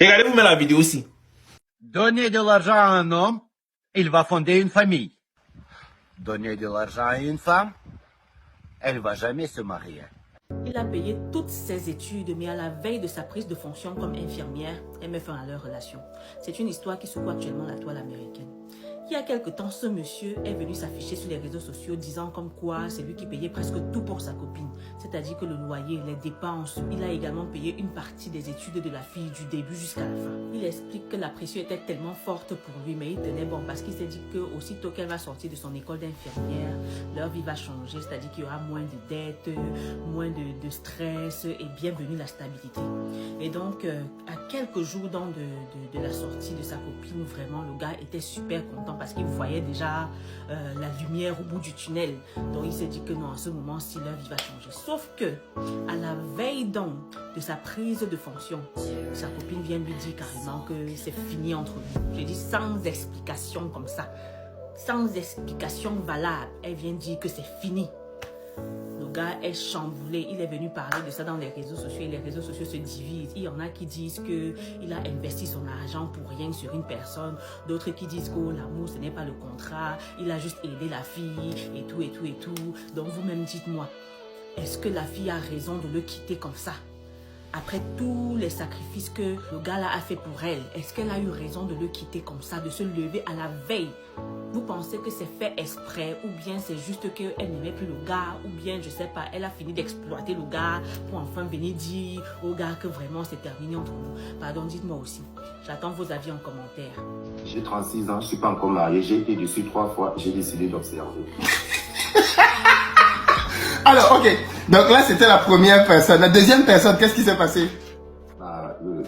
Regardez-vous même la vidéo aussi. Donnez de l'argent à un homme, il va fonder une famille. Donnez de l'argent à une femme, elle ne va jamais se marier. Il a payé toutes ses études, mais à la veille de sa prise de fonction comme infirmière, elle met fin à leur relation. C'est une histoire qui secoue actuellement la toile américaine. Il y a quelque temps, ce monsieur est venu s'afficher sur les réseaux sociaux disant comme quoi c'est lui qui payait presque tout pour sa copine. C'est-à-dire que le loyer, les dépenses, il a également payé une partie des études de la fille du début jusqu'à la fin. Il explique que la pression était tellement forte pour lui, mais il tenait bon parce qu'il s'est dit que aussitôt qu'elle va sortir de son école d'infirmière, leur vie va changer, c'est-à-dire qu'il y aura moins de dettes, moins de stress et bienvenue la stabilité. Et donc, à quelques jours de la sortie de sa copine, vraiment, le gars était super content parce qu'il voyait déjà la lumière au bout du tunnel. Donc, il s'est dit que non, à ce moment-ci, leur vie va changer. Sauf que, à la veille donc de sa prise de fonction, sa copine vient lui dire carrément que c'est fini entre nous. J'ai dit sans explication comme ça, sans explication valable. Elle vient dire que c'est fini. Le gars est chamboulé, il est venu parler de ça dans les réseaux sociaux et les réseaux sociaux se divisent. Il y en a qui disent qu'il a investi son argent pour rien sur une personne, d'autres qui disent que l'amour ce n'est pas le contrat, il a juste aidé la fille et tout et tout et tout. Donc vous-même dites-moi, est-ce que la fille a raison de le quitter comme ça? Après tous les sacrifices que le gars là a fait pour elle, est-ce qu'elle a eu raison de le quitter comme ça, de se lever à la veille? Vous pensez que c'est fait exprès ou bien c'est juste qu'elle n'aimait plus le gars ou bien, je sais pas, elle a fini d'exploiter le gars pour enfin venir dire au gars que vraiment c'est terminé entre nous? Pardon, dites-moi aussi. J'attends vos avis en commentaire. J'ai 36 ans, je ne suis pas encore marié, j'ai été dessus 3 fois, j'ai décidé d'observer. Alors, ok. Donc là, c'était la première personne. La deuxième personne, qu'est-ce qui s'est passé?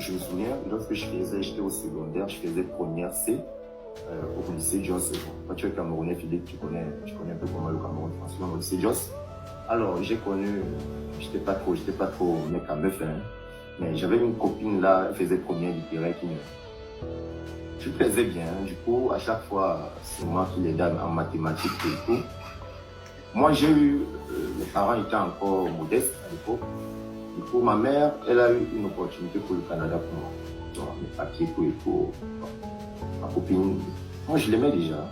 Je me souviens, lorsque j'étais au secondaire, je faisais première C au lycée Jos. Quand tu es Camerounais, Philippe, tu connais un peu comment le Cameroun fonctionne au lycée Jos. Alors, j'ai connu, j'étais pas trop mec à meuf, hein, mais j'avais une copine là, elle faisait première littéraire qui je plaisais bien. Du coup, à chaque fois, c'est moi qui l'aidais en mathématiques et tout. Moi, j'ai eu, mes parents étaient encore modestes à l'époque. Du coup, ma mère, elle a eu une opportunité pour le Canada pour moi. Genre, mes papiers, tout et tout. Ma copine, moi, je l'aimais déjà.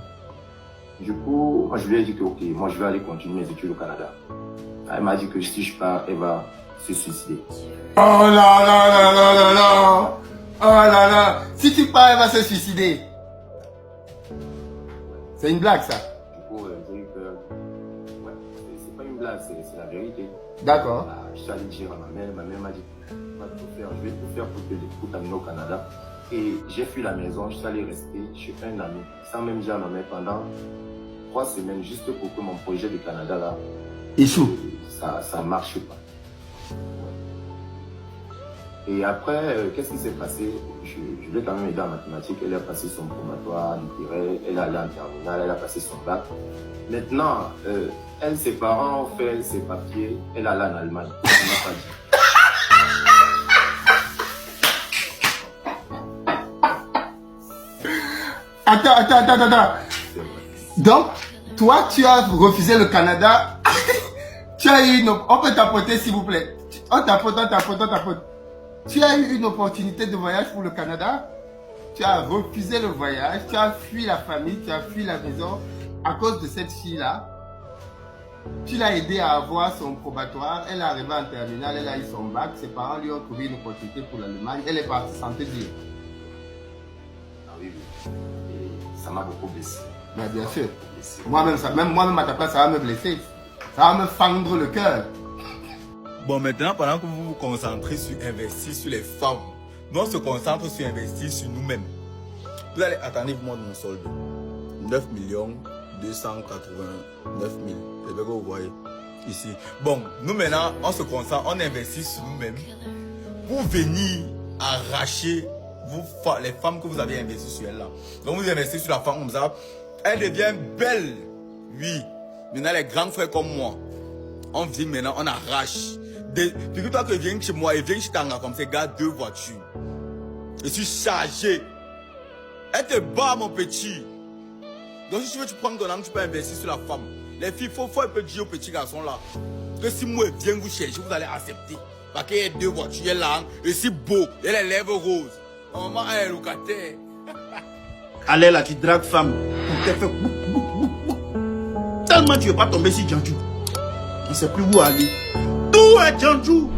Du coup, moi, je lui ai dit que, ok, moi, je vais aller continuer mes études au Canada. Elle m'a dit que si je pars, elle va se suicider. Oh là là là là là là! Oh là là! Si tu pars, elle va se suicider. C'est une blague, ça? Du coup, j'ai eu peur. Ouais, c'est pas une blague, c'est la vérité. D'accord. Je suis allé dire à ma mère m'a dit, je vais tout faire pour t'amener au Canada. Et j'ai fui la maison, je suis allé rester chez un ami, sans même dire à ma mère pendant 3 semaines, juste pour que mon projet du Canada là, échoue. Ça marche pas. Et après, qu'est-ce qui s'est passé? Je l'ai quand même aidé en mathématiques, elle a passé son probatoire littéraire, elle est allée en terminale, elle a passé son bac. Maintenant, elle, ses parents ont fait ses papiers, elle est allée en Allemagne. Elle m'a pas dit. Attends. Donc, toi, tu as refusé le Canada. Tu as eu on peut tapoter, s'il vous plaît. On tapote. Tu as eu une opportunité de voyage pour le Canada. Tu as refusé le voyage. Tu as fui la famille. Tu as fui la maison à cause de cette fille-là. Tu l'as aidé à avoir son probatoire. Elle est arrivée en terminale. Elle a eu son bac. Ses parents lui ont trouvé une opportunité pour l'Allemagne. Elle est partie sans te dire. Ah oui. Et ça m'a beaucoup blessé. Mais bien sûr. Moi-même à ta place, ça va me blesser. Ça va me fendre le cœur. Bon, maintenant, pendant que vous vous concentrez sur investir sur les femmes, nous on se concentre sur investir sur nous-mêmes. Vous allez, attendez, vous montrez mon solde. 9 289 000. C'est ce que vous voyez ici. Bon, nous maintenant, on se concentre, on investit sur nous-mêmes pour venir arracher les femmes que vous avez investies sur elles là. Donc vous investissez sur la femme comme ça, elle devient belle. Oui. Maintenant, les grands frères comme moi, on vient maintenant, on arrache. Figure-toi que vient chez moi et vient chez Tanga comme ça, garde 2 voitures. Je suis chargé. Elle te bat, mon petit. Donc, si tu veux, tu prends ton âme, tu peux investir sur la femme. Les filles, il faut un peu dire aux petits garçons là que si moi je viens vous chercher, vous allez accepter. Parce qu'il y a 2 voitures, elle est là, et si beau, elle a les lèvres roses. On m'a un locataire. Allez là, tu dragues femme pour te faire tellement tu veux pas tomber sur Djanjou. Il ne sait plus où aller. D'où est Djanjou?